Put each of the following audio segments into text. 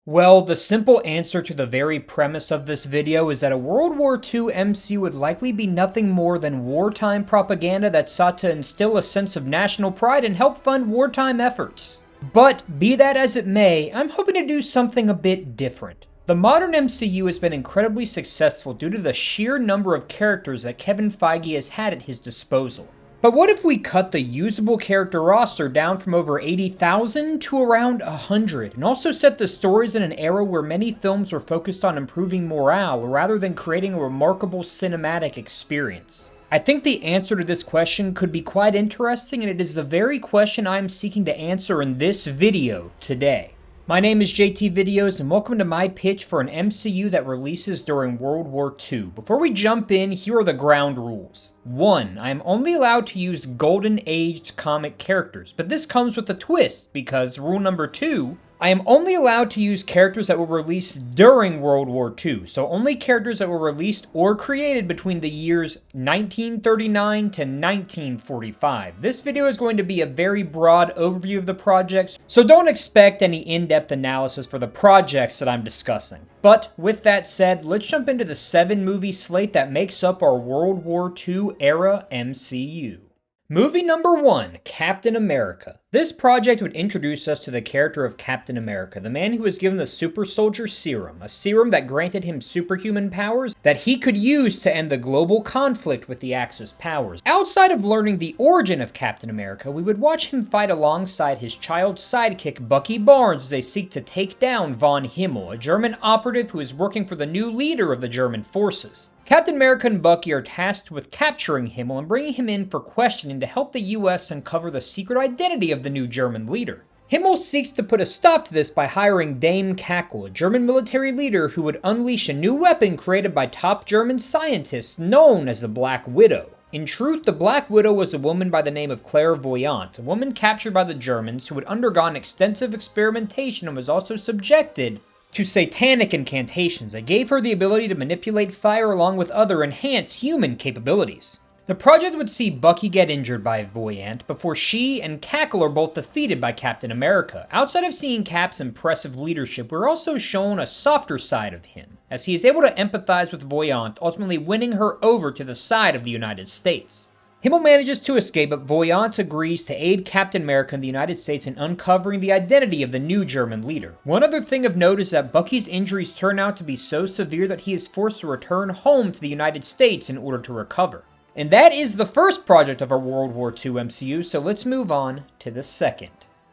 Well, the simple answer to the very premise of this video is that a World War II MCU would likely be nothing more than wartime propaganda that sought to instill a sense of national pride and help fund wartime efforts. But be that as it may, I'm hoping to do something a bit different. The modern MCU has been incredibly successful due to the sheer number of characters that Kevin Feige has had at his disposal. But what if we cut the usable character roster down from over 80,000 to around 100, and also set the stories in an era where many films were focused on improving morale rather than creating a remarkable cinematic experience? I think the answer to this question could be quite interesting, and it is the very question I am seeking to answer in this video today. My name is JT Videos, and welcome to my pitch for an MCU that releases during World War II. Before we jump in, here are the ground rules. 1. I am only allowed to use Golden Age comic characters, but this comes with a twist, because rule number 2, I am only allowed to use characters that were released during World War II, so only characters that were released or created between the years 1939 to 1945. This video is going to be a very broad overview of the projects, so don't expect any in-depth analysis for the projects that I'm discussing. But with that said, let's jump into the 7-movie slate that makes up our World War II era MCU. Movie number 1, Captain America. This project would introduce us to the character of Captain America, the man who was given the Super Soldier Serum, a serum that granted him superhuman powers that he could use to end the global conflict with the Axis powers. Outside of learning the origin of Captain America, we would watch him fight alongside his child sidekick Bucky Barnes as they seek to take down von Himmel, a German operative who is working for the new leader of the German forces. Captain America and Bucky are tasked with capturing Himmel and bringing him in for questioning to help the US uncover the secret identity of the new German leader. Himmel seeks to put a stop to this by hiring Dame Cackle, a German military leader who would unleash a new weapon created by top German scientists known as the Black Widow. In truth, the Black Widow was a woman by the name of Clairvoyante, a woman captured by the Germans who had undergone extensive experimentation and was also subjected to satanic incantations that gave her the ability to manipulate fire along with other enhanced human capabilities. The project would see Bucky get injured by Voyant before she and Cackle are both defeated by Captain America. Outside of seeing Cap's impressive leadership, we're also shown a softer side of him, as he is able to empathize with Voyant, ultimately winning her over to the side of the United States. Himmel manages to escape, but Voyant agrees to aid Captain America and the United States in uncovering the identity of the new German leader. One other thing of note is that Bucky's injuries turn out to be so severe that he is forced to return home to the United States in order to recover. And that is the first project of our World War II MCU, so let's move on to the second.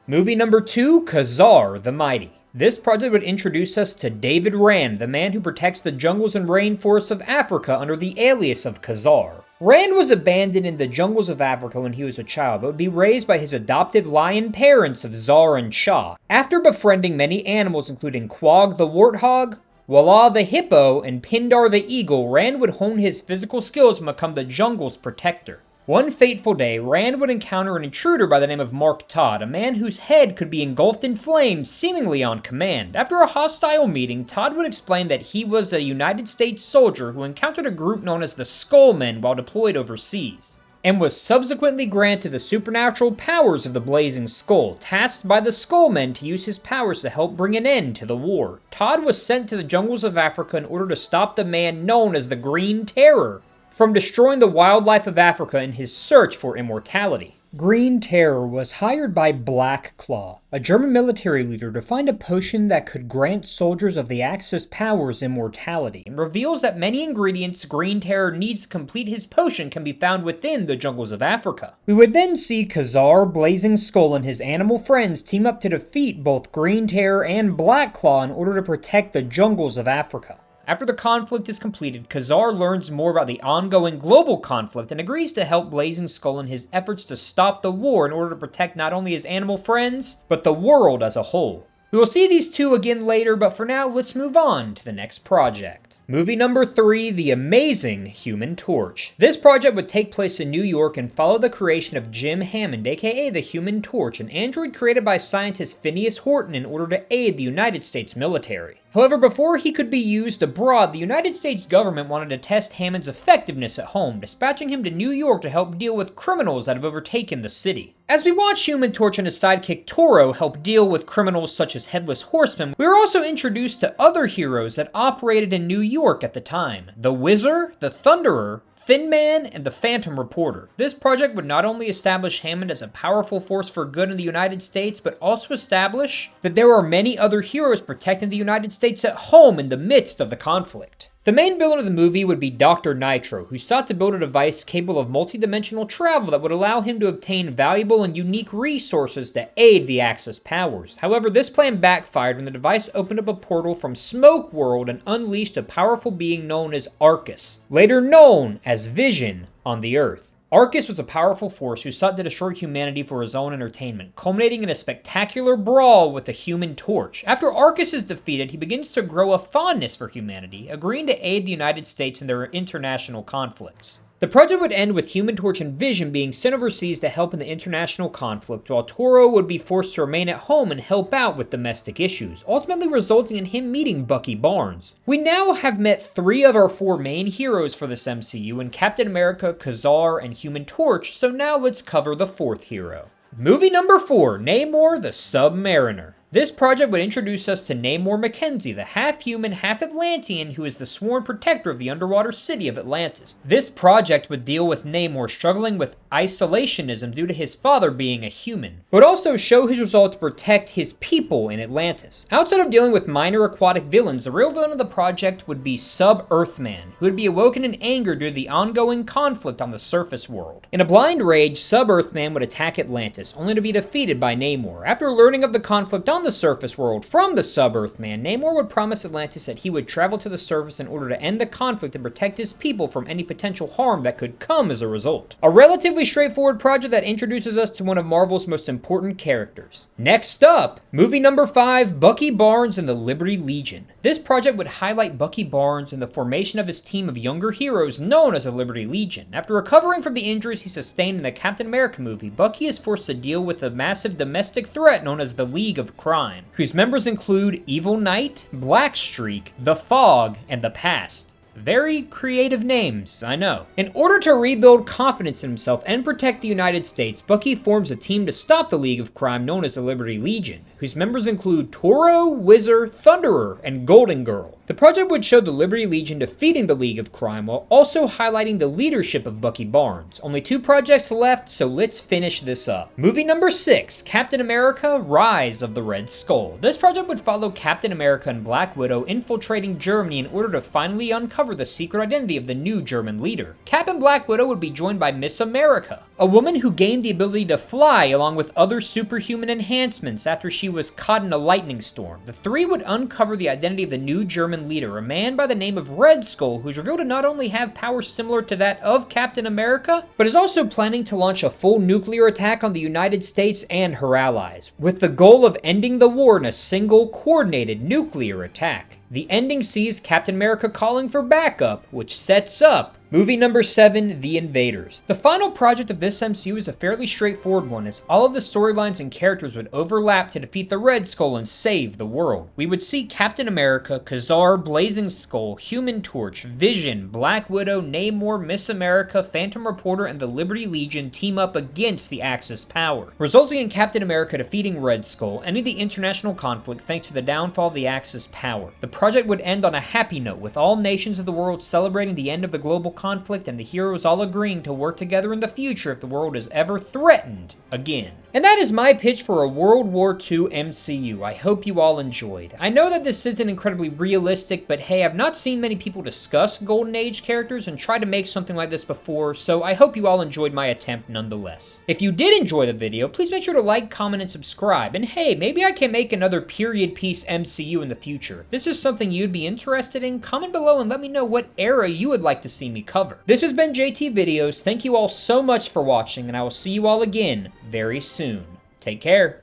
Movie number 2, Khazar the Mighty. This project would introduce us to David Rand, the man who protects the jungles and rainforests of Africa under the alias of Khazar. Rand was abandoned in the jungles of Africa when he was a child, but would be raised by his adopted lion parents of Zar and Shah. After befriending many animals including Quag the warthog, Walla the hippo, and Pindar the eagle, Rand would hone his physical skills and become the jungle's protector. One fateful day, Rand would encounter an intruder by the name of Mark Todd, a man whose head could be engulfed in flames seemingly on command. After a hostile meeting, Todd would explain that he was a United States soldier who encountered a group known as the Skullmen while deployed overseas, and was subsequently granted the supernatural powers of the Blazing Skull, tasked by the Skullmen to use his powers to help bring an end to the war. Todd was sent to the jungles of Africa in order to stop the man known as the Green Terror from destroying the wildlife of Africa in his search for immortality. Green Terror was hired by Black Claw, a German military leader, to find a potion that could grant soldiers of the Axis powers immortality, and reveals that many ingredients Green Terror needs to complete his potion can be found within the jungles of Africa. We would then see Khazar, Blazing Skull, and his animal friends team up to defeat both Green Terror and Black Claw in order to protect the jungles of Africa. After the conflict is completed, Khazar learns more about the ongoing global conflict and agrees to help Blazing Skull in his efforts to stop the war in order to protect not only his animal friends, but the world as a whole. We will see these two again later, but for now, let's move on to the next project. Movie number 3, The Amazing Human Torch. This project would take place in New York and follow the creation of Jim Hammond, aka the Human Torch, an android created by scientist Phineas Horton in order to aid the United States military. However, before he could be used abroad, the United States government wanted to test Hammond's effectiveness at home, dispatching him to New York to help deal with criminals that have overtaken the city. As we watch Human Torch and his sidekick Toro help deal with criminals such as Headless Horseman, we were also introduced to other heroes that operated in New York at the time: the Whizzer, the Thunderer, Thin Man, and the Phantom Reporter. This project would not only establish Hammond as a powerful force for good in the United States, but also establish that there are many other heroes protecting the United States at home in the midst of the conflict. The main villain of the movie would be Dr. Nitro, who sought to build a device capable of multidimensional travel that would allow him to obtain valuable and unique resources to aid the Axis powers. However, this plan backfired when the device opened up a portal from Smoke World and unleashed a powerful being known as Arcus, later known as Vision, on the Earth. Arcus was a powerful force who sought to destroy humanity for his own entertainment, culminating in a spectacular brawl with the Human Torch. After Arcus is defeated, he begins to grow a fondness for humanity, agreeing to aid the United States in their international conflicts. The project would end with Human Torch and Vision being sent overseas to help in the international conflict, while Toro would be forced to remain at home and help out with domestic issues, ultimately resulting in him meeting Bucky Barnes. We now have met 3 of our 4 main heroes for this MCU in Captain America, Khazar, and Human Torch, so now let's cover the 4th hero. Movie number 4, Namor the Submariner. This project would introduce us to Namor Mackenzie, the half-human, half-Atlantean who is the sworn protector of the underwater city of Atlantis. This project would deal with Namor struggling with isolationism due to his father being a human, but also show his resolve to protect his people in Atlantis. Outside of dealing with minor aquatic villains, the real villain of the project would be Sub-Earthman, who would be awoken in anger due to the ongoing conflict on the surface world. In a blind rage, Sub-Earthman would attack Atlantis, only to be defeated by Namor. After learning of the conflict on the surface world from the Sub-Earthman, Namor would promise Atlantis that he would travel to the surface in order to end the conflict and protect his people from any potential harm that could come as a result. A relatively straightforward project that introduces us to one of Marvel's most important characters. Next up, movie number 5, Bucky Barnes and the Liberty Legion. This project would highlight Bucky Barnes and the formation of his team of younger heroes known as the Liberty Legion. After recovering from the injuries he sustained in the Captain America movie, Bucky is forced to deal with a massive domestic threat known as the League of Crime, whose members include Evil Knight, Blackstreak, The Fog, and The Past. Very creative names, I know. In order to rebuild confidence in himself and protect the United States, Bucky forms a team to stop the League of Crime known as the Liberty Legion, whose members include Toro, Whizzer, Thunderer, and Golden Girl. The project would show the Liberty Legion defeating the League of Crime while also highlighting the leadership of Bucky Barnes. Only 2 projects left, so let's finish this up. Movie number 6, Captain America: Rise of the Red Skull. This project would follow Captain America and Black Widow infiltrating Germany in order to finally uncover the secret identity of the new German leader. Cap and Black Widow would be joined by Miss America, a woman who gained the ability to fly along with other superhuman enhancements after she was caught in a lightning storm. The 3 would uncover the identity of the new German leader, a man by the name of Red Skull, who's revealed to not only have powers similar to that of Captain America, but is also planning to launch a full nuclear attack on the United States and her allies, with the goal of ending the war in a single, coordinated nuclear attack. The ending sees Captain America calling for backup, which sets up movie number 7, The Invaders. The final project of this MCU is a fairly straightforward one, as all of the storylines and characters would overlap to defeat the Red Skull and save the world. We would see Captain America, Khazar, Blazing Skull, Human Torch, Vision, Black Widow, Namor, Miss America, Phantom Reporter, and the Liberty Legion team up against the Axis power, resulting in Captain America defeating Red Skull, ending the international conflict thanks to the downfall of the Axis power. The project would end on a happy note, with all nations of the world celebrating the end of the global conflict and the heroes all agreeing to work together in the future if the world is ever threatened again. And that is my pitch for a World War II MCU. I hope you all enjoyed. I know that this isn't incredibly realistic, but hey, I've not seen many people discuss Golden Age characters and try to make something like this before, so I hope you all enjoyed my attempt nonetheless. If you did enjoy the video, please make sure to like, comment, and subscribe. And hey, maybe I can make another period piece MCU in the future. If this is something you'd be interested in, comment below and let me know what era you would like to see me cover. This has been JT Videos. Thank you all so much for watching, and I will see you all again very soon. Take care.